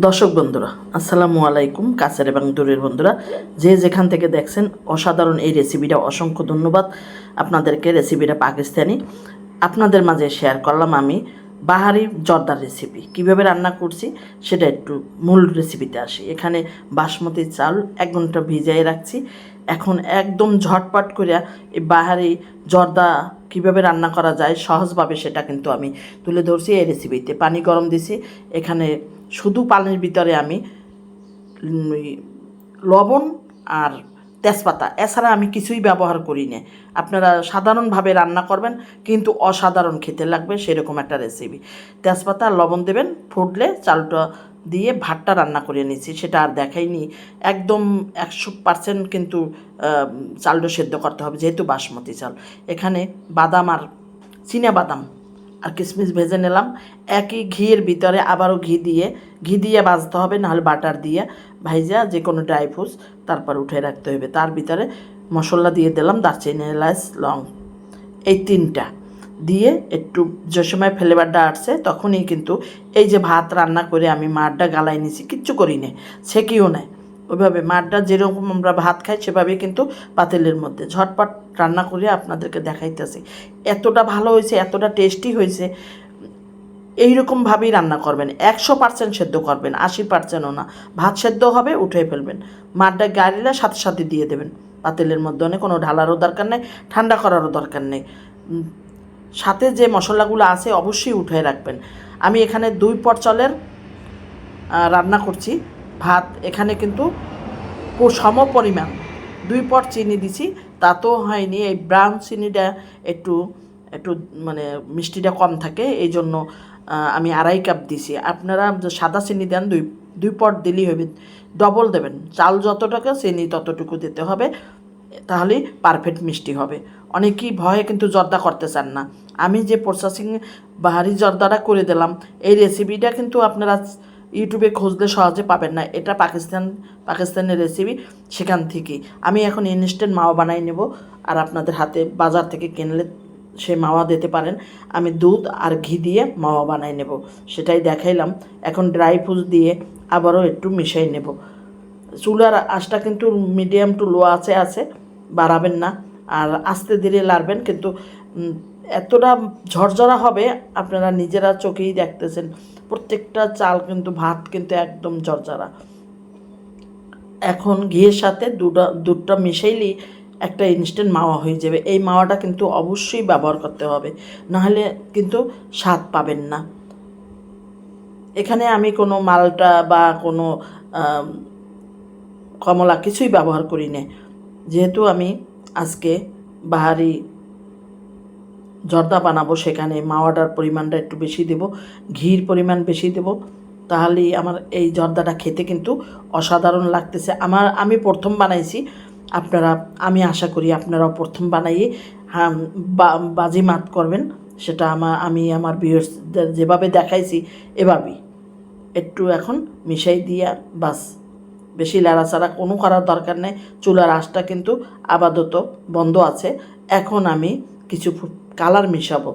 দর্শক বন্ধুরা আসসালামু আলাইকুম। কাছের এবং দূরের বন্ধুরা যে যেখান থেকে দেখছেন অসাধারণ এই রেসিপিটা অসংখ্য ধন্যবাদ আপনাদেরকে। রেসিপিটা পাকিস্তানি আপনাদের মাঝে শেয়ার করলাম। আমি বাহারি জর্দার রেসিপি কিভাবে রান্না করছি সেটা একটু মূল রেসিপিতে আসি। এখানে বাসমতি চাল 1 ঘন্টা ভিজিয়ে রাখছি। এখন একদম ঝটপট করে এই বাহারি জর্দা কিভাবে রান্না করা যায় সহজভাবে সেটা কিন্তু আমি তুলে ধরছি এই রেসিপিতে। পানি গরম দিছি, এখানে শুধু পানির ভিতরে আমি লবণ আর তেজপাতা, এছাড়া আমি কিছুই ব্যবহার করি না। আপনারা সাধারণভাবে রান্না করবেন কিন্তু অসাধারণ খেতে লাগবে সেরকম একটা রেসিপি। তেজপাতা আর লবণ দেবেন, ফুটলে চালটা দিয়ে ভাতটা রান্না করে নিচ্ছি, সেটা আর দেখাইনি। একদম 100% কিন্তু চালটা সেদ্ধ করতে হবে যেহেতু বাসমতি চাল। এখানে বাদাম আর চীনা বাদাম আর কিশমিশ ভেজে নিলাম। একই ঘিয়ের ভিতরে আবারও ঘি দিয়ে ভাজতে হবে, নাহলে বাটার দিয়ে ভাইজা যে কোনো ড্রাই ফ্রুটস তারপর উঠে রাখতে হবে। তার ভিতরে মশলা দিয়ে দিলাম দারচিনি, এলাচ, লং, এই 3টা দিয়ে একটু যে সময় ফ্লেভারটা আসছে তখনই কিন্তু এই যে ভাত রান্না করে আমি মাঠটা গালাই নিছি, কিচ্ছু করি না, ছেঁকিও নাই। ওইভাবে মাঠটা যেরকম আমরা ভাত খাই সেভাবেই কিন্তু পাতিলের মধ্যে ঝটপট রান্না করে আপনাদেরকে দেখাইতেছি। এতটা ভালো হয়েছে, এতটা টেস্টি হয়েছে। এইরকমভাবেই রান্না করবেন, 100% সেদ্ধ করবেন, 80%ও না। ভাত সেদ্ধ হবে, উঠে ফেলবেন, মাঠটা গাড়িলে সাথে সাথে দিয়ে দেবেন পাতিলের মধ্যে। অনেক কোনো ঢালারও দরকার নেই, ঠান্ডা করারও দরকার নেই। সাথে যে মশলাগুলো আছে অবশ্যই উঠে রাখবেন। আমি এখানে 2 পট চালের রান্না করছি ভাত। এখানে কিন্তু সম পরিমাণ 2 পট চিনি দিছি, তা তো হয়নি। এই ব্রাউন চিনিটা একটু একটু মানে মিষ্টিটা কম থাকে, এই জন্য আমি 2.5 কাপ দিছি। আপনারা সাদা চিনি দেন 2 পট দিলেই হবে, ডবল দেবেন। চাল যতটুকু চিনি ততটুকু দিতে হবে, তাহলেই পারফেক্ট মিষ্টি হবে। অনেকেই ভয়ে কিন্তু জর্দা করতে চান না। আমি যে প্রসেসিং বাহারি জর্দাটা করে দিলাম, এই রেসিপিটা কিন্তু আপনারা ইউটিউবে খুঁজলে সহজে পাবেন না। এটা পাকিস্তানের রেসিপি, সেখান থেকেই আমি এখন ইনস্ট্যান্ট মাওয়া বানাই নেব। আর আপনাদের হাতে বাজার থেকে কিনলে সে মাওয়া দিতে পারেন। আমি দুধ আর ঘি দিয়ে মাওয়া বানাই নেব, সেটাই দেখাইলাম। এখন ড্রাই ফ্রুটস দিয়ে আবারও একটু মিশাই নেব। চুলার আঁচটা কিন্তু মিডিয়াম টু লো আছে, বাড়াবেন না। আর আস্তে ধীরে লাড়বেন, কিন্তু এতটা ঝরঝরা হবে আপনারা নিজেরা চোখেই দেখতেছেন। প্রত্যেকটা চাল কিন্তু ভাত কিন্তু একদম ঝরঝরা। এখন ঘিয়ের সাথে দুধটা মিশাইলেই একটা ইনস্ট্যান্ট মাওয়া হয়ে যাবে। এই মাওয়াটা কিন্তু অবশ্যই ব্যবহার করতে হবে, নাহলে কিন্তু স্বাদ পাবেন না। এখানে আমি কোনো মালটা বা কোনো কমলা কিছুই ব্যবহার করি না, যেহেতু আমি আজকে বাহারি জর্দা বানাবো। সেখানে মাওয়াটার পরিমাণটা একটু বেশি দেব, ঘির পরিমাণ বেশি দেব, তাহলেই আমার এই জর্দাটা খেতে কিন্তু অসাধারণ লাগতেছে। আমি প্রথম বানাইছি, আমি আশা করি আপনারাও প্রথম বানাইয়ে বাজিমাত করবেন। সেটা আমি আমার ভিউয়ার্সদের যেভাবে দেখাইছি এভাবেই একটু এখন মিশাই দিয়া বাস। বেশি লাড়াচাড়া কোনো করার দরকার নেই। চুলার আঁচটা কিন্তু আপাতত বন্ধ আছে। এখন আমি কিছু কালার মিশাবো।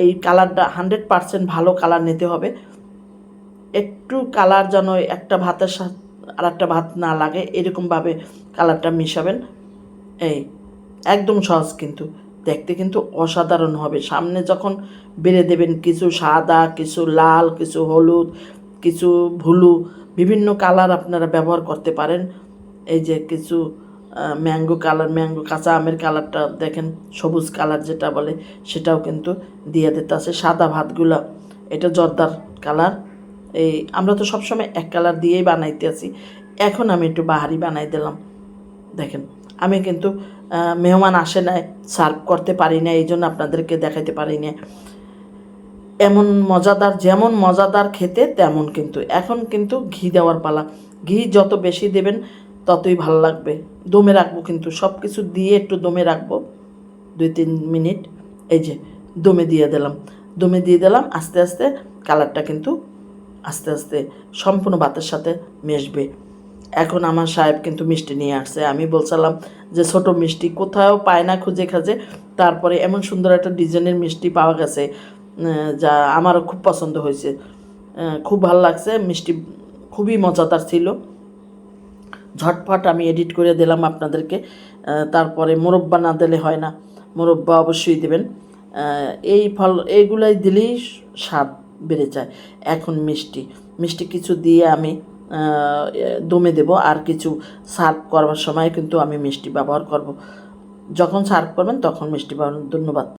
এই কালারটা 100% ভালো কালার নিতে হবে। একটু কালার যেন একটা ভাতের সাথে আর একটা ভাত না লাগে, এরকমভাবে কালারটা মিশাবেন। এই একদম সহজ, কিন্তু দেখতে কিন্তু অসাধারণ হবে। সামনে যখন বেড়ে দেবেন, কিছু সাদা, কিছু লাল, কিছু হলুদ, কিছু ব্লু, বিভিন্ন কালার আপনারা ব্যবহার করতে পারেন। এই যে কিছু ম্যাঙ্গো কালার, কাঁচা আমের কালারটা দেখেন, সবুজ কালার যেটা বলে সেটাও কিন্তু দিয়ে দিতে আছে। সাদা ভাতগুলো এটা জর্দার কালার। এই আমরা তো সবসময় এক কালার দিয়েই বানাইতে আছি, এখন আমি একটু বাহারি বানাই দিলাম। দেখেন, আমি কিন্তু মেহমান আসে নাই, সার্ভ করতে পারি না, এই জন্য আপনাদেরকে দেখাইতে পারি না। এমন মজাদার, যেমন মজাদার খেতে তেমন কিন্তু। এখন কিন্তু ঘি দেওয়ার পালা। ঘি যত বেশি দেবেন ততই ভালো লাগবে। দমে রাখবো, কিন্তু সব কিছু দিয়ে একটু দমে রাখবো 2-3 মিনিট। এই যে দমে দিয়ে দিলাম। আস্তে আস্তে কালারটা কিন্তু আস্তে আস্তে সম্পূর্ণ ভাতের সাথে মিশবে। এখন আমার সাহেব কিন্তু মিষ্টি নিয়ে আসছে। আমি বলছিলাম যে ছোট মিষ্টি কোথাও পায় না খুঁজে খাজে, তারপরে এমন সুন্দর একটা ডিজাইনের মিষ্টি পাওয়া গেছে, যা আমারও খুব পছন্দ হয়েছে, খুব ভালো লাগছে। মিষ্টি খুবই মজাদার ছিল। ঝটপট আমি এডিট করে দিলাম আপনাদেরকে। তারপরে মোরব্বা না দিলে হয় না, মোরব্বা অবশ্যই দেবেন। এইগুলাই দিলেই স্বাদ বেড়ে যায়। এখন মিষ্টি কিছু দিয়ে আমি দমে দেব, আর কিছু সার্ভ করবার সময় কিন্তু আমি মিষ্টি ব্যবহার করব। যখন সার্ভ করবেন তখন মিষ্টি ব্যবহার। ধন্যবাদ।